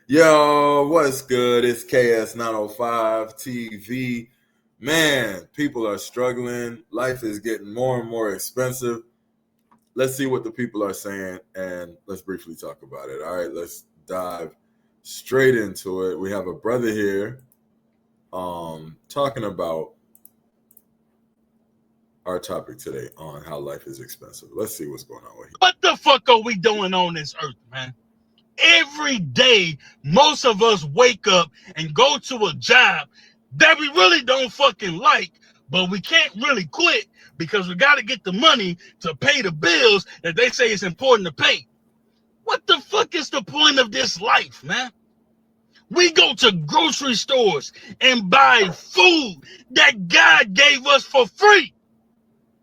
Yo, what's good? It's KS905 TV. Man, people are struggling. Life is getting more and more expensive. Let's see what the people are saying and let's briefly talk about it. All right, let's dive straight into it. We have a brother here talking about our topic today on how life is expensive. Let's see what's going on with him. What the fuck are we doing on this earth, man? Every day, most of us wake up and go to a job that we really don't fucking like, but we can't really quit because we got to get the money to pay the bills that they say it's important to pay. What the fuck is the point of this life, man? We go to grocery stores and buy food that God gave us for free.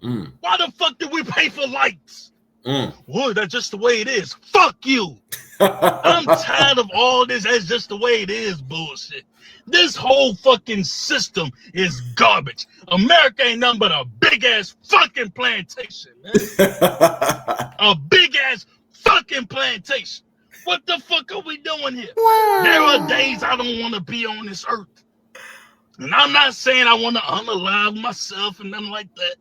Why the fuck did we pay for lights? Well, that's just the way it is. Fuck you. I'm tired of all this. That's just the way it is bullshit. This whole fucking system is garbage. America ain't nothing but a big ass fucking plantation, man. A big ass fucking plantation. What the fuck are we doing here? Wow. There are days I don't want to be on this earth. And I'm not saying I want to unalive myself and nothing like that.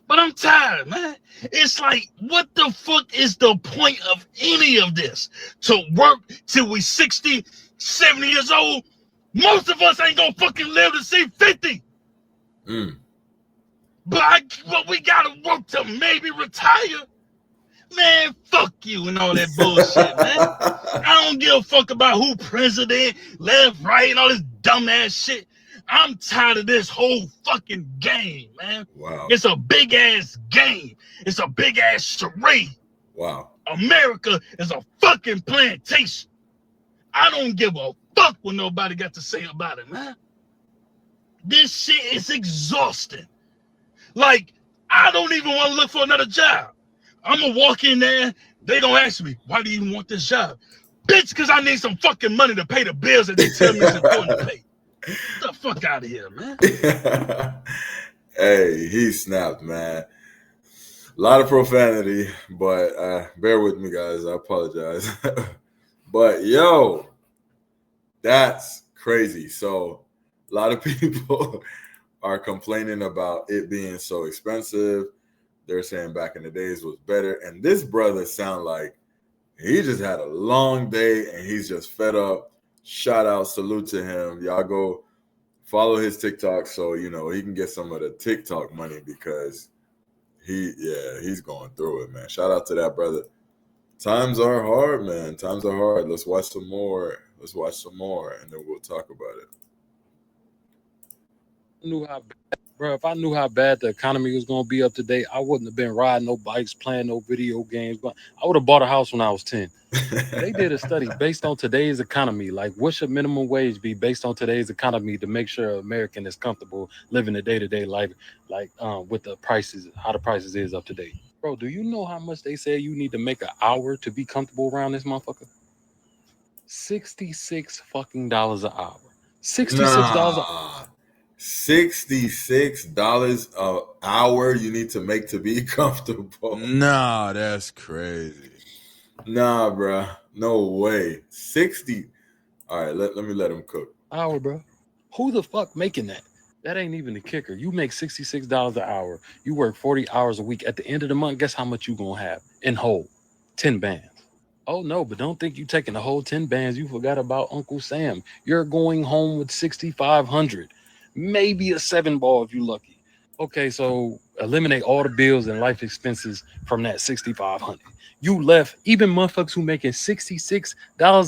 But I'm tired, man. It's like, what the fuck is the point of any of this? To work till we 60, 70 years old? Most of us ain't gonna fucking live to see 50. But we gotta work to maybe retire. Man, fuck you and all that bullshit, man. I don't give a fuck about who president, left, right, and all this dumbass shit. I'm tired of this whole fucking game, man. Wow. It's a big ass game. It's a big ass charade. Wow. America is a fucking plantation. I don't give a fuck what nobody got to say about it, man. This shit is exhausting. Like, I don't even want to look for another job. I'm gonna walk in there. They gonna ask me, why do you even want this job? Bitch, because I need some fucking money to pay the bills that they tell me it's important to pay. Get the fuck out of here, man. Hey, he snapped, man. A lot of profanity, but bear with me, guys. I apologize. But yo, that's crazy. So a lot of people are complaining about it being so expensive. They're saying back in the days was better. And this brother sound like he just had a long day and he's just fed up. Shout out, salute to him. Y'all go follow his TikTok so he can get some of the TikTok money because he's going through it, man. Shout out to that brother. Times are hard, man. Times are hard. Let's watch some more. And then we'll talk about it. If I knew how bad the economy was going to be up to date, I wouldn't have been riding no bikes, playing no video games. But I would have bought a house when I was 10. They did a study based on today's economy. Like, what should minimum wage be based on today's economy to make sure an American is comfortable living a day-to-day life, like with the prices, how the prices is up to date. Bro, do you know how much they say you need to make an hour to be comfortable around this motherfucker? $66 fucking dollars an hour. $66 an hour. $66 an hour you need to make to be comfortable. Nah, that's crazy. Nah, bro. No way. 60. All right, let me let him cook. Hour, bro. Who the fuck making that? That ain't even the kicker. You make $66 an hour. You work 40 hours a week. At the end of the month, guess how much you gonna have in whole? 10 bands. Oh no, but don't think you taking the whole 10 bands. You forgot about Uncle Sam. You're going home with 6,500. Maybe a 7-ball if you lucky. Okay, so eliminate all the bills and life expenses from that 6,500. You left, even motherfuckers who making $66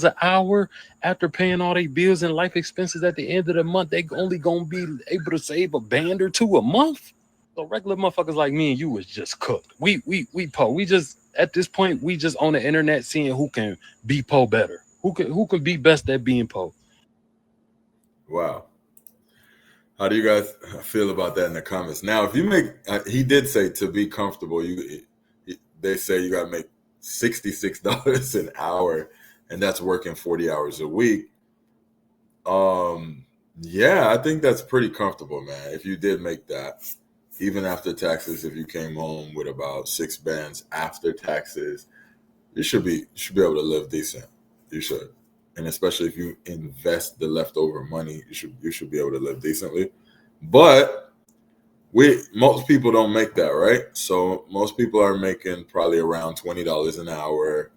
an hour after paying all their bills and life expenses at the end of the month, they only gonna be able to save a band or two a month. So regular motherfuckers like me and you was just cooked. We just at this point we just on the internet seeing who can be po better, who can be best at being po. Wow. How do you guys feel about that in the comments? Now, if you make, he did say to be comfortable, they say you got to make $66 an hour, and that's working 40 hours a week. Yeah, I think that's pretty comfortable, man. If you did make that, even after taxes, if you came home with about 6 bands after taxes, you should be able to live decent. You should. and especially if you invest the leftover money, you should be able to live decently. But most people don't make that, right? So most people are making probably around $20 an hour,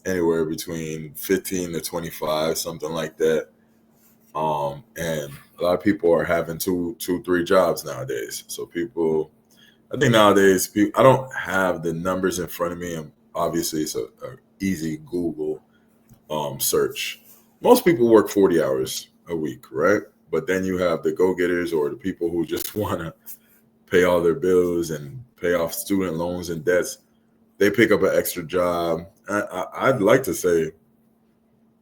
anywhere between 15 to 25, something like that. And a lot of people are having two, 3 jobs nowadays. So people, I think nowadays, I don't have the numbers in front of me, and obviously it's a easy Google search. Most people work 40 hours a week, right? But then you have the go-getters or the people who just want to pay all their bills and pay off student loans and debts. They pick up an extra job. I'd like to say,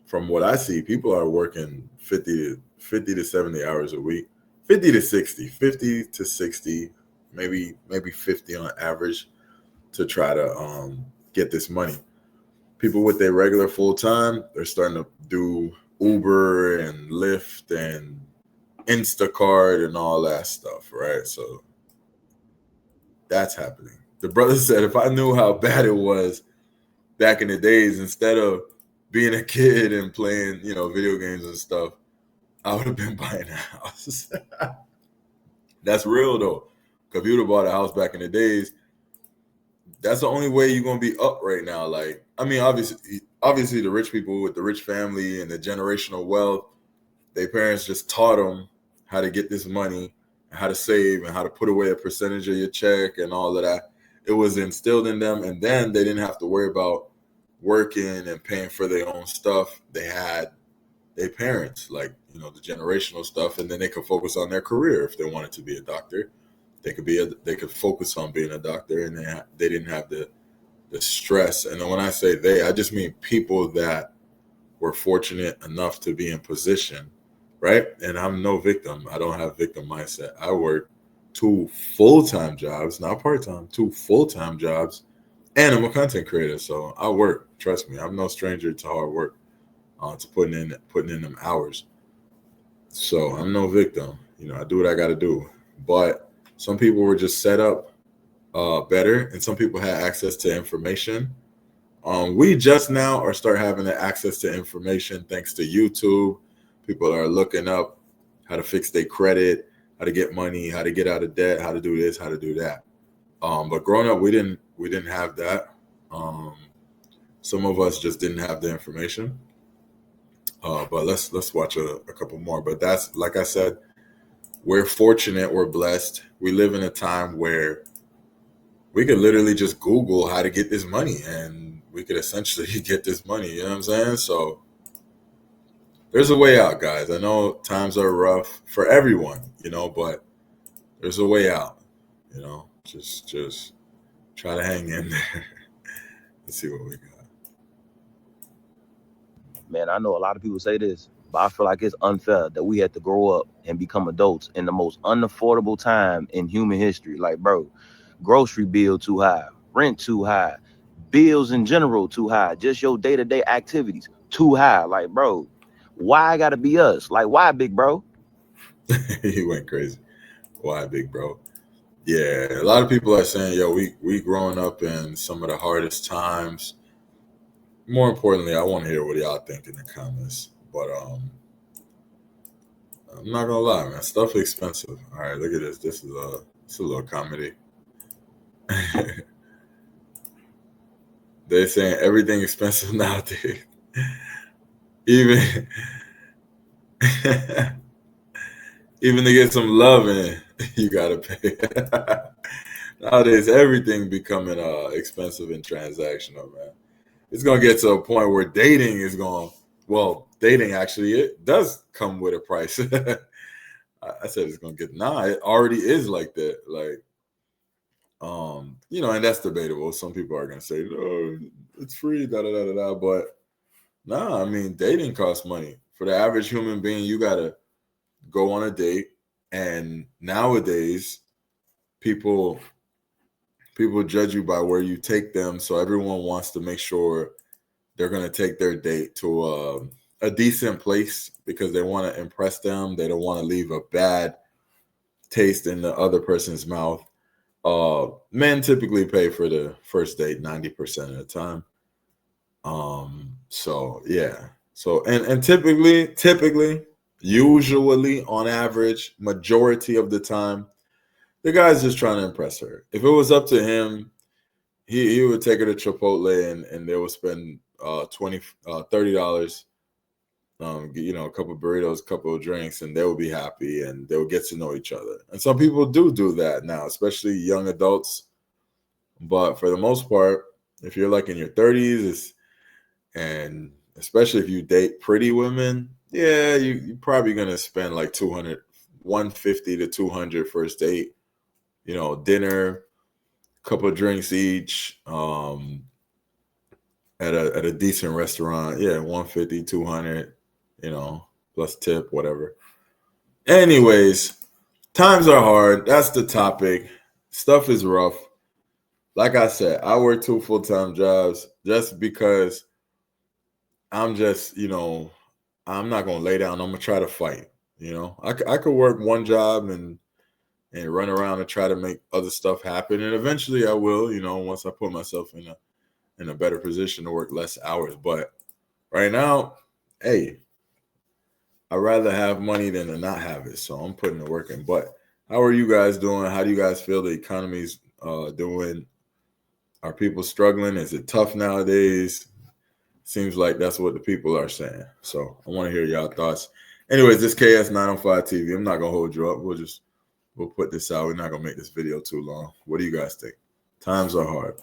from what I see, people are working 50 to 70 hours a week, 50 to 60, maybe 50 on average, to try to get this money. People with their regular full time, they're starting to do Uber and Lyft and Instacart and all that stuff, right? So that's happening. The brother said, if I knew how bad it was back in the days, instead of being a kid and playing, video games and stuff, I would have been buying a house. That's real though. Because if you would have bought a house back in the days, that's the only way you're gonna be up right now. Like, I mean, obviously the rich people with the rich family and the generational wealth, their parents just taught them how to get this money, how to save, and how to put away a percentage of your check and all of that. It was instilled in them, and then they didn't have to worry about working and paying for their own stuff. They had their parents, like, the generational stuff, and then they could focus on their career. If they wanted to be a doctor, they could focus on being a doctor, and they didn't have the stress. And when I say they, I just mean people that were fortunate enough to be in position, right? And I'm no victim. I don't have victim mindset. I work 2 full-time jobs, not part-time, 2 full-time jobs, and I'm a content creator. So I work. Trust me, I'm no stranger to hard work, to putting in them hours. So I'm no victim. I do what I got to do. But some people were just set up better, and some people had access to information. We just now are start having the access to information thanks to YouTube. People are looking up how to fix their credit, how to get money, how to get out of debt, how to do this, how to do that. But growing up, we didn't have that. Some of us just didn't have the information. But let's watch a couple more. But that's, like I said, we're fortunate, we're blessed. We live in a time where we could literally just Google how to get this money, and we could essentially get this money. You know what I'm saying? So there's a way out, guys. I know times are rough for everyone, but there's a way out. Just try to hang in there. Let's see what we got. Man, I know a lot of people say this, but I feel like it's unfair that we had to grow up and become adults in the most unaffordable time in human history. Like, bro, grocery bill too high, rent too high, bills in general too high, just your day-to-day activities too high. Like, bro, why I gotta be us? Like, why, big bro? He went crazy. Why, big bro? Yeah, a lot of people are saying, yo, we growing up in some of the hardest times. More importantly, I want to hear what y'all think in the comments. But I'm not gonna lie, man, stuff is expensive. All right, look at this. This is a little comedy. They're saying everything expensive nowadays. Even to get some love in, you gotta pay. Nowadays, everything becoming expensive and transactional, man. It's gonna get to a point where dating is going. Well, dating actually, it does come with a price. I said it's gonna get. It already is like that. Like, and that's debatable. Some people are gonna say, "Oh, it's free," da da da da da. But I mean, dating costs money. For the average human being, you gotta go on a date, and nowadays, people judge you by where you take them. So everyone wants to make sure they're going to take their date to a decent place because they want to impress them. They don't want to leave a bad taste in the other person's mouth. Men typically pay for the first date 90% of the time. So yeah, So and typically, usually on average, majority of the time, the guy's just trying to impress her. If it was up to him, he would take her to Chipotle and they would spend $30, a couple of burritos, a couple of drinks, and they would be happy and they would get to know each other. And some people do that now, especially young adults. But for the most part, if you're like in your 30s, and especially if you date pretty women, yeah, you're probably gonna spend like $150 to $200 first date. Dinner, couple of drinks each, at a decent restaurant. Yeah, $150, $200, plus tip, whatever. Anyways, times are hard. That's the topic. Stuff is rough. Like I said, I work 2 full-time jobs just because I'm just, I'm not going to lay down. I'm going to try to fight. I could work one job and run around and try to make other stuff happen. And eventually I will, once I put myself in a better position to work less hours. But right now, hey, I'd rather have money than to not have it. So I'm putting the work in. But how are you guys doing? How do you guys feel the economy's doing? Are people struggling? Is it tough nowadays? Seems like that's what the people are saying. So I want to hear y'all thoughts. Anyways, this KS905 TV. I'm not going to hold you up. We'll put this out. We're not going to make this video too long. What do you guys think? Times are hard.